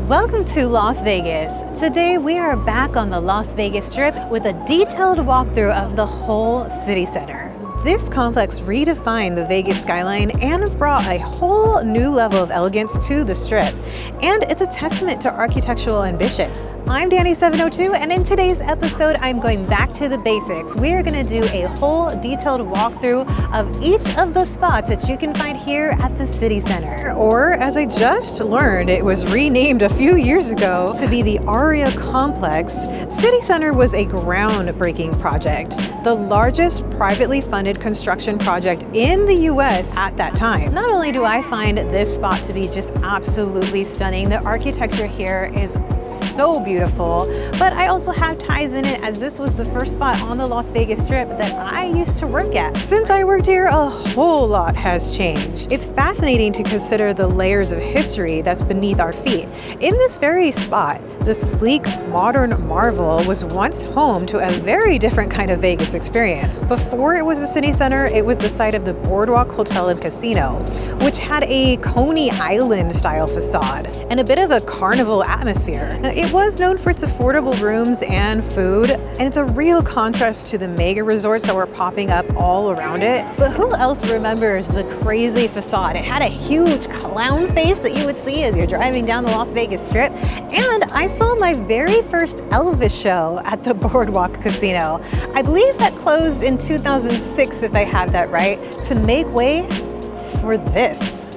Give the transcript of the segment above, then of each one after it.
Welcome to Las Vegas. Today we are back on the Las Vegas Strip with a detailed walkthrough of the whole CityCenter. This complex redefined the Vegas skyline and brought a whole new level of elegance to the Strip. And it's a testament to architectural ambition. I'm Dani702, and in today's episode, I'm going back to the basics. We are going to do a whole detailed walkthrough of each of the spots that you can find here at the CityCenter. Or, as I just learned, it was renamed a few years ago to be the Aria Complex. CityCenter was a groundbreaking project, the largest privately funded construction project in the US at that time. Not only do I find this spot to be just absolutely stunning, the architecture here is so beautiful, but I also have ties in it as this was the first spot on the Las Vegas Strip that I used to work at. Since I worked here, a whole lot has changed. It's fascinating to consider the layers of history that's beneath our feet. In this very spot, the sleek, modern marvel was once home to a very different kind of Vegas experience. Before it was the CityCenter, it was the site of the Waldorf Hotel and Casino, which had a Coney Island style facade and a bit of a carnival atmosphere. Now, it was known for its affordable rooms and food, and it's a real contrast to the mega resorts that were popping up all around it. But who else remembers the crazy facade? It had a huge clown face that you would see as you're driving down the Las Vegas Strip, and I saw my very first Elvis show at the Boardwalk Casino. I believe that closed in 2006, if I have that right, to make way for this.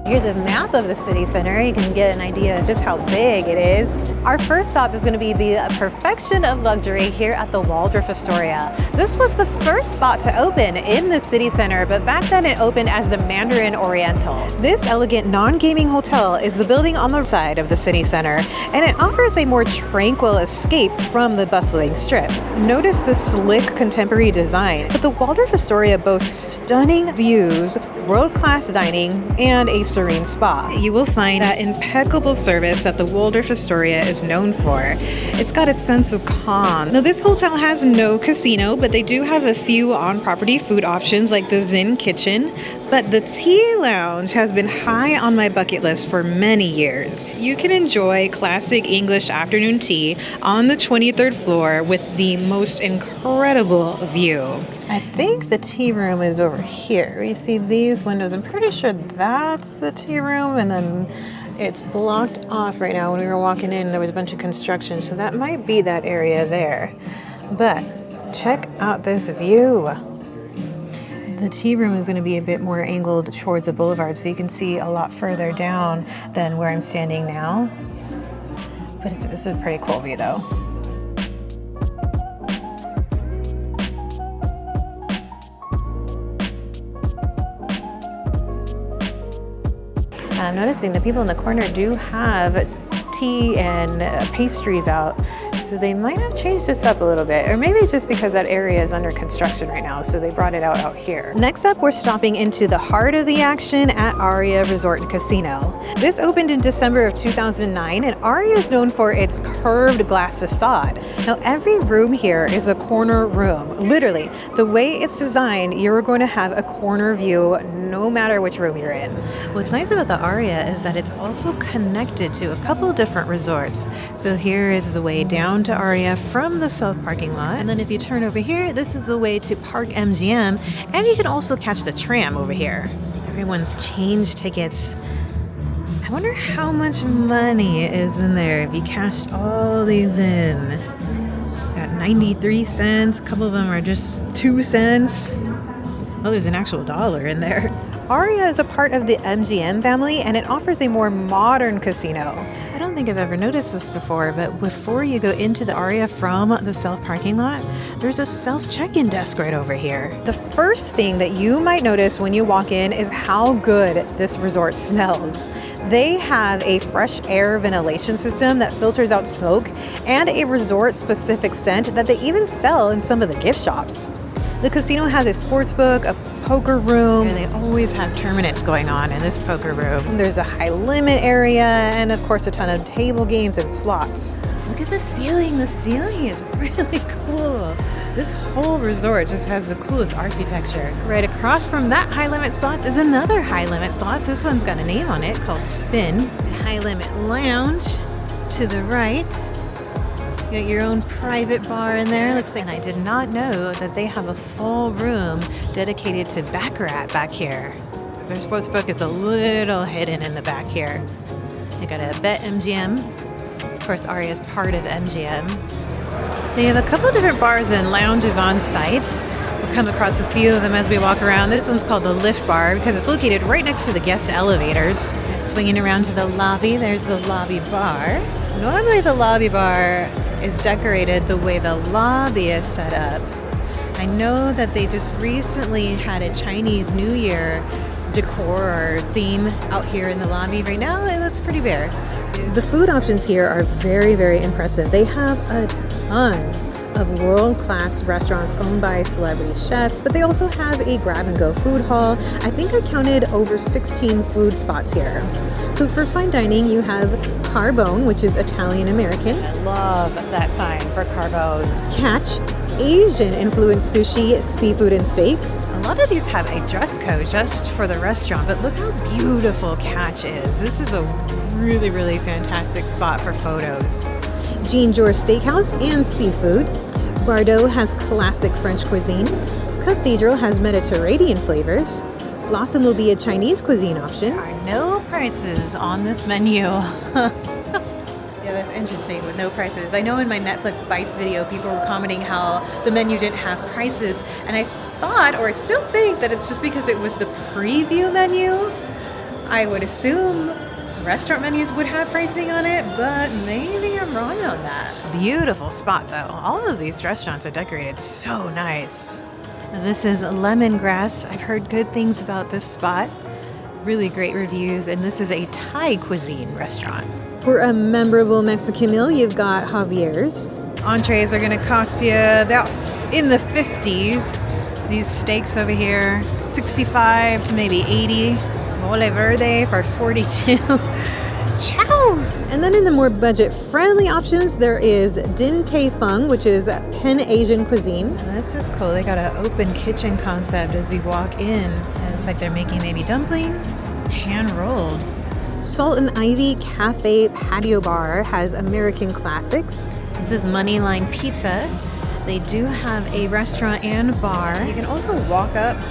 Here's a map of the CityCenter. You can get an idea of just how big it is. Our first stop is going to be the perfection of luxury here at the Waldorf Astoria. This was the first spot to open in the CityCenter, but back then it opened as the Mandarin Oriental. This elegant non-gaming hotel is the building on the side of the CityCenter, and it offers a more tranquil escape from the bustling Strip. Notice the slick contemporary design, but the Waldorf Astoria boasts stunning views, world-class dining, and a serene spa. You will find that impeccable service that the Waldorf Astoria is known for. It's got a sense of calm. Now, this hotel has no casino, but they do have a few on-property food options like the Zen Kitchen. But the tea lounge has been high on my bucket list for many years. You can enjoy classic English afternoon tea on the 23rd floor with the most incredible view. I think the tea room is over here. You see these windows. I'm pretty sure that's the tea room, and then it's blocked off right now. When we were walking in, there was a bunch of construction, so that might be that area there. But check out this view. The tea room is going to be a bit more angled towards the boulevard, so you can see a lot further down than where I'm standing now. But it's a pretty cool view, though. I'm noticing the people in the corner do have tea and pastries out, so they might have changed this up a little bit, or maybe it's just because that area is under construction right now, so they brought it out here. Next up, we're stopping into the heart of the action at Aria Resort and Casino. This opened in December of 2009, and Aria is known for its curved glass facade. Now, every room here is a corner room. Literally, the way it's designed, you're going to have a corner view no matter which room you're in. What's nice about the Aria is that it's also connected to a couple different resorts. So here is the way down to Aria from the south parking lot. And then if you turn over here, this is the way to Park MGM. And you can also catch the tram over here. Everyone's change tickets. I wonder how much money is in there if you cashed all these in. Got 93 cents. A couple of them are just 2 cents. Oh, there's an actual dollar in there. Aria is a part of the MGM family, and it offers a more modern casino. I don't think I've ever noticed this before, but before you go into the Aria from the south parking lot, there's a self-check-in desk right over here. The first thing that you might notice when you walk in is how good this resort smells. They have a fresh air ventilation system that filters out smoke and a resort-specific scent that they even sell in some of the gift shops. The casino has a sports book, a poker room, and they always have tournaments going on in this poker room. There's a high limit area, and of course a ton of table games and slots. Look at the ceiling. The ceiling is really cool. This whole resort just has the coolest architecture. Right across from that high limit slots is another high limit slots. This one's got a name on it called Spin. High limit lounge to the right. You got your own private bar in there. Looks like, and I did not know that they have a full room dedicated to Baccarat back here. Their sports book is a little hidden in the back here. You got a Bet MGM. Of course, Aria is part of MGM. They have a couple of different bars and lounges on site. We'll come across a few of them as we walk around. This one's called the Lift Bar because it's located right next to the guest elevators. Swinging around to the lobby, there's the lobby bar. Normally the lobby bar is decorated the way the lobby is set up. I know that they just recently had a Chinese New Year decor or theme out here in the lobby. Right now it looks pretty bare. The food options here are very, very impressive. They have a ton of world-class restaurants owned by celebrity chefs, but they also have a grab-and-go food hall. I think I counted over 16 food spots here. So for fine dining, you have Carbone, which is Italian-American. I love that sign for Carbones. Catch, Asian-influenced sushi, seafood, and steak. A lot of these have a dress code just for the restaurant, but look how beautiful Catch is. This is a really, really fantastic spot for photos. Jean Jaurès Steakhouse and seafood. Bardot has classic French cuisine. Cathedral has Mediterranean flavors. Blossom will be a Chinese cuisine option. There are no prices on this menu. Yeah, that's interesting with no prices. I know in my Netflix Bites video, people were commenting how the menu didn't have prices. And I thought, or I still think, that it's just because it was the preview menu. I would assume restaurant menus would have pricing on it, but maybe I'm wrong on that. Beautiful spot though. All of these restaurants are decorated so nice. This is Lemongrass. I've heard good things about this spot. Really great reviews, and this is a Thai cuisine restaurant. For a memorable Mexican meal, you've got Javier's. Entrees are gonna cost you about in the 50s. These steaks over here, 65 to maybe 80. Mole verde for 42. Ciao! And then in the more budget-friendly options, there is Din Tai Fung, which is Pan Asian cuisine. And this is cool. They got an open kitchen concept as you walk in. And it's like they're making maybe dumplings, hand-rolled. Salt and Ivy Cafe Patio Bar has American classics. This is Moneyline Pizza. They do have a restaurant and bar. You can also walk up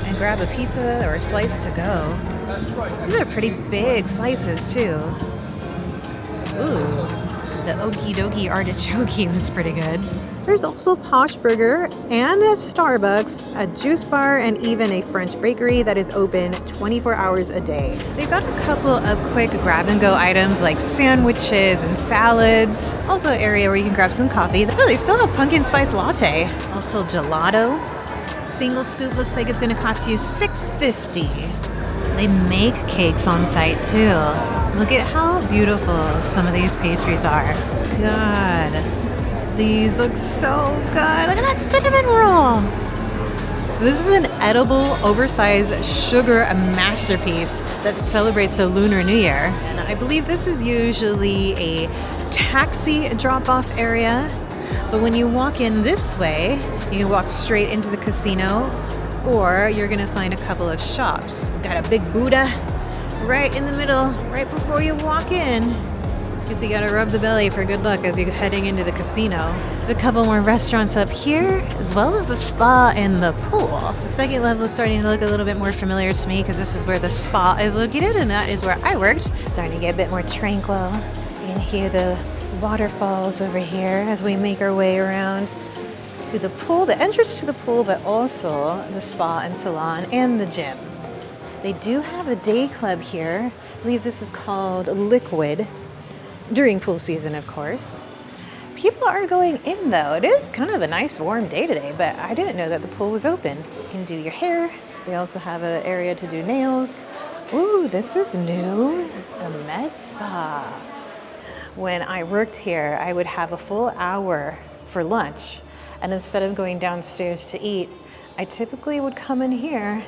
and grab a pizza or a slice to go. These are pretty big slices too. Ooh, the okie dokie artichoke looks pretty good. There's also Posh Burger and a Starbucks, a juice bar, and even a French bakery that is open 24 hours a day. They've got a couple of quick grab-and-go items like sandwiches and salads. Also an area where you can grab some coffee. Oh, they still have pumpkin spice latte. Also gelato. Single scoop looks like it's going to cost you $6.50. They make cakes on site too. Look at how beautiful some of these pastries are. God, these look so good. Look at that cinnamon roll. So this is an edible, oversized sugar masterpiece that celebrates the Lunar New Year. And I believe this is usually a taxi drop-off area. But when you walk in this way, you can walk straight into the casino, or you're gonna find a couple of shops. Got a big Buddha right in the middle, right before you walk in. Because you gotta rub the belly for good luck as you're heading into the casino. There's a couple more restaurants up here, as well as the spa and the pool. The second level is starting to look a little bit more familiar to me because this is where the spa is located, and that is where I worked. It's starting to get a bit more tranquil. You can hear the waterfalls over here as we make our way around to the pool, the entrance to the pool, but also the spa and salon and the gym. They do have a day club here. I believe this is called Liquid, during pool season, of course. People are going in though. It is kind of a nice warm day today, but I didn't know that the pool was open. You can do your hair. They also have an area to do nails. Ooh, this is new, a med spa. When I worked here, I would have a full hour for lunch. And instead of going downstairs to eat, I typically would come in here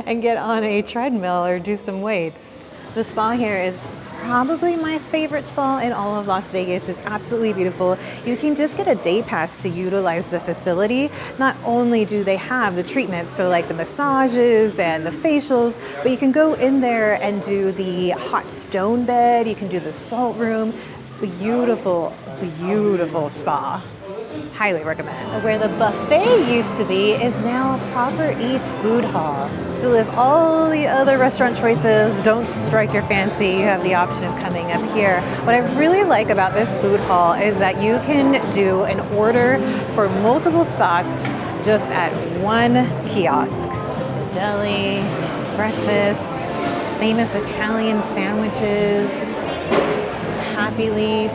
and get on a treadmill or do some weights. The spa here is probably my favorite spa in all of Las Vegas. It's absolutely beautiful. You can just get a day pass to utilize the facility. Not only do they have the treatments, so like the massages and the facials, but you can go in there and do the hot stone bed. You can do the salt room. Beautiful, beautiful spa. Highly recommend. Where the buffet used to be is now a proper eats food hall. So if all the other restaurant choices don't strike your fancy, you have the option of coming up here. What I really like about this food hall is that you can do an order for multiple spots just at one kiosk. Deli, breakfast, famous Italian sandwiches, Happy Leaf,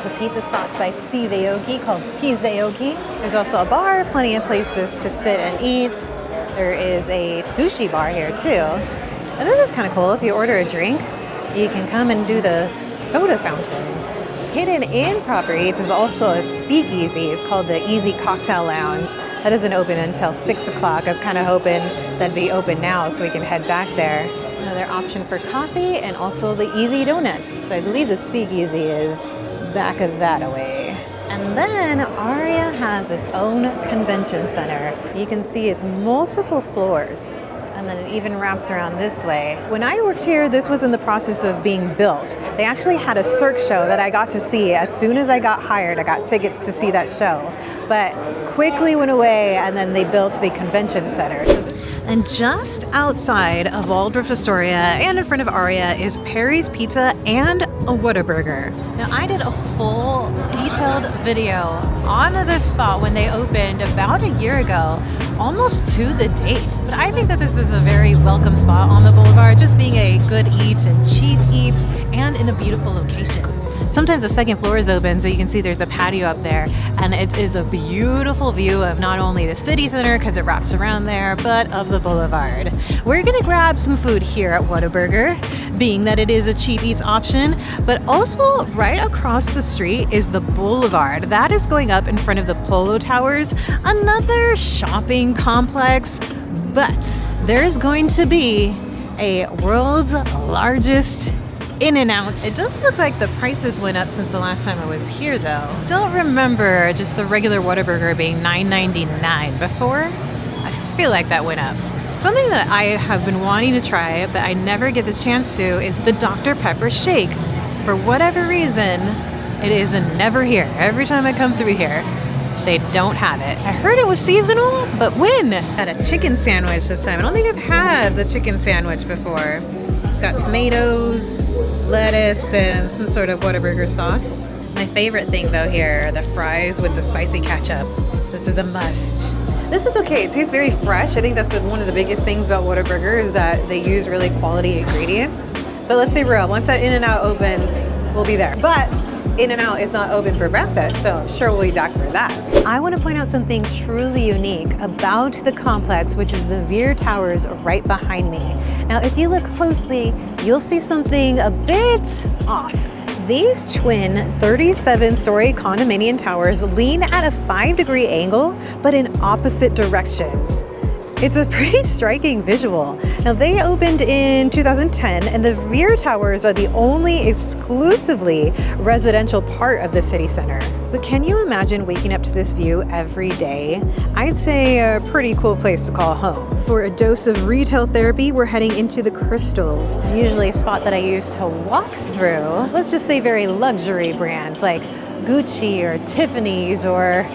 the pizza spots by Steve Aoki called Pizza Aoki. There's also a bar, plenty of places to sit and eat. There is a sushi bar here too. And this is kind of cool. If you order a drink, you can come and do the soda fountain. Hidden in Proper Eats is also a speakeasy. It's called the Easy Cocktail Lounge. That doesn't open until 6 o'clock. I was kind of hoping that'd be open now so we can head back there. Another option for coffee and also the Easy Donuts. So I believe the speakeasy is back of that away. And then Aria has its own convention center. You can see it's multiple floors. And then it even wraps around this way. When I worked here, this was in the process of being built. They actually had a Cirque show that I got to see. As soon as I got hired, I got tickets to see that show. But quickly went away, and then they built the convention center. And just outside of Waldorf Astoria and in front of Aria is Perry's Pizza and a Whataburger. Now, I did a full detailed video on this spot when they opened about a year ago, almost to the date. But I think that this is a very welcome spot on the boulevard, just being a good eats and cheap eats and in a beautiful location. Sometimes the second floor is open, so you can see there's a patio up there, and it is a beautiful view of not only the city center because it wraps around there, but of the boulevard. We're gonna grab some food here at Whataburger, being that it is a cheap eats option, but also right across the street is the boulevard. That is going up in front of the Polo Towers, another shopping complex, but there is going to be a world's largest In-N-Out. It does look like the prices went up since the last time I was here though. Don't remember just the regular Whataburger being $9.99 before. I feel like that went up. Something that I have been wanting to try but I never get this chance to is the Dr. Pepper shake. For whatever reason, it is never here. Every time I come through here, they don't have it. I heard it was seasonal, but when? Got a chicken sandwich this time. I don't think I've had the chicken sandwich before. Got tomatoes, lettuce, and some sort of Whataburger sauce. My favorite thing though here are the fries with the spicy ketchup. This is a must. This is okay, it tastes very fresh. I think that's one of the biggest things about Whataburger is that they use really quality ingredients. But let's be real, once that In-N-Out opens, we'll be there. But In-N-Out is not open for breakfast, so I'm sure we'll be back for that. I want to point out something truly unique about the complex, which is the Veer Towers right behind me. Now, if you look closely, you'll see something a bit off. These twin 37-story condominium towers lean at a 5-degree angle, but in opposite directions. It's a pretty striking visual. Now, they opened in 2010, and the Veer Towers are the only exclusively residential part of the city center. But can you imagine waking up to this view every day? I'd say a pretty cool place to call home. For a dose of retail therapy, we're heading into the Crystals, usually a spot that I used to walk through. Let's just say very luxury brands like Gucci or Tiffany's or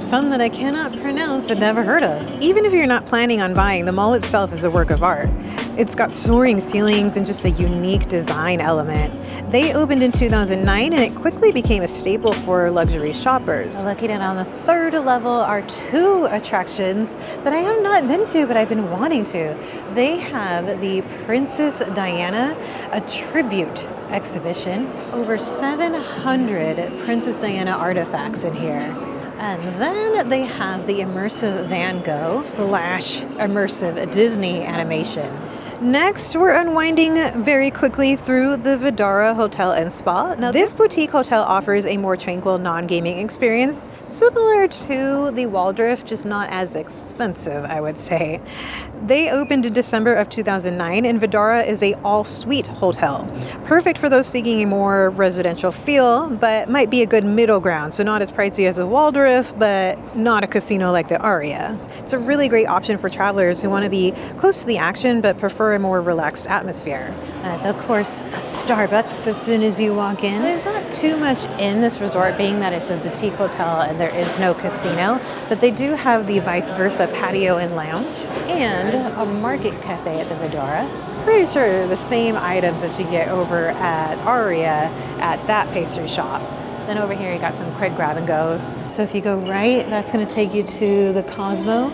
some that I cannot pronounce and never heard of. Even if you're not planning on buying, the mall itself is a work of art. It's got soaring ceilings and just a unique design element. They opened in 2009 and it quickly became a staple for luxury shoppers. Located on the 3rd level are 2 attractions that I have not been to, but I've been wanting to. They have the Princess Diana, a tribute exhibition. Over 700 Princess Diana artifacts in here. And then they have the immersive Van Gogh / immersive Disney animation. Next, we're unwinding very quickly through the Vdara Hotel and Spa. Now, this boutique hotel offers a more tranquil, non-gaming experience, similar to the Waldorf, just not as expensive, I would say. They opened in December of 2009, and Vdara is a all-suite hotel. Perfect for those seeking a more residential feel, but might be a good middle ground. So not as pricey as a Waldorf, but not a casino like the Aria. It's a really great option for travelers who want to be close to the action, but prefer a more relaxed atmosphere. Of course, a Starbucks as soon as you walk in. There's not too much in this resort, being that it's a boutique hotel and there is no casino, but they do have the vice versa patio and lounge, and a market cafe at the Vdara. Pretty sure they're the same items that you get over at Aria at that pastry shop. Then over here you got some quick grab and go. So if you go right, that's going to take you to the Cosmo.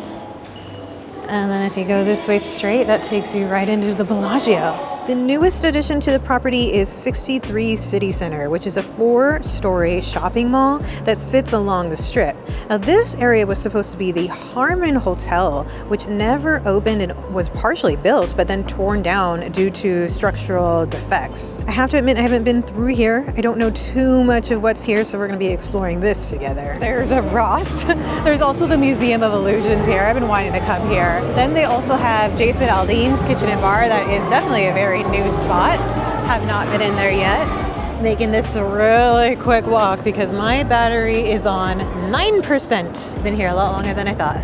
And then if you go this way straight, that takes you right into the Bellagio. The newest addition to the property is 63 CityCenter, which is a 4-story shopping mall that sits along the strip. Now, this area was supposed to be the Harmon Hotel, which never opened and was partially built, but then torn down due to structural defects. I have to admit, I haven't been through here. I don't know too much of what's here, so we're going to be exploring this together. There's a Ross. There's also the Museum of Illusions here. I've been wanting to come here. Then they also have Jason Aldean's Kitchen and Bar. That is definitely a very new spot. Have not been in there yet. Making this a really quick walk because my battery is on 9%. Been here a lot longer than I thought.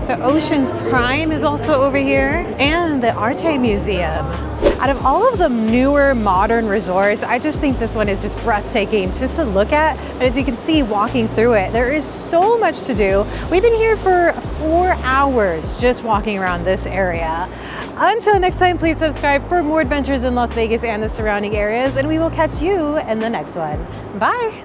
So Ocean's Prime is also over here, and the Arte Museum. Out of all of the newer modern resorts, I just think this one is just breathtaking just to look at. But as you can see walking through it, there is so much to do. We've been here for 4 hours just walking around this area. Until next time, please subscribe for more adventures in Las Vegas and the surrounding areas, and we will catch you in the next one. Bye.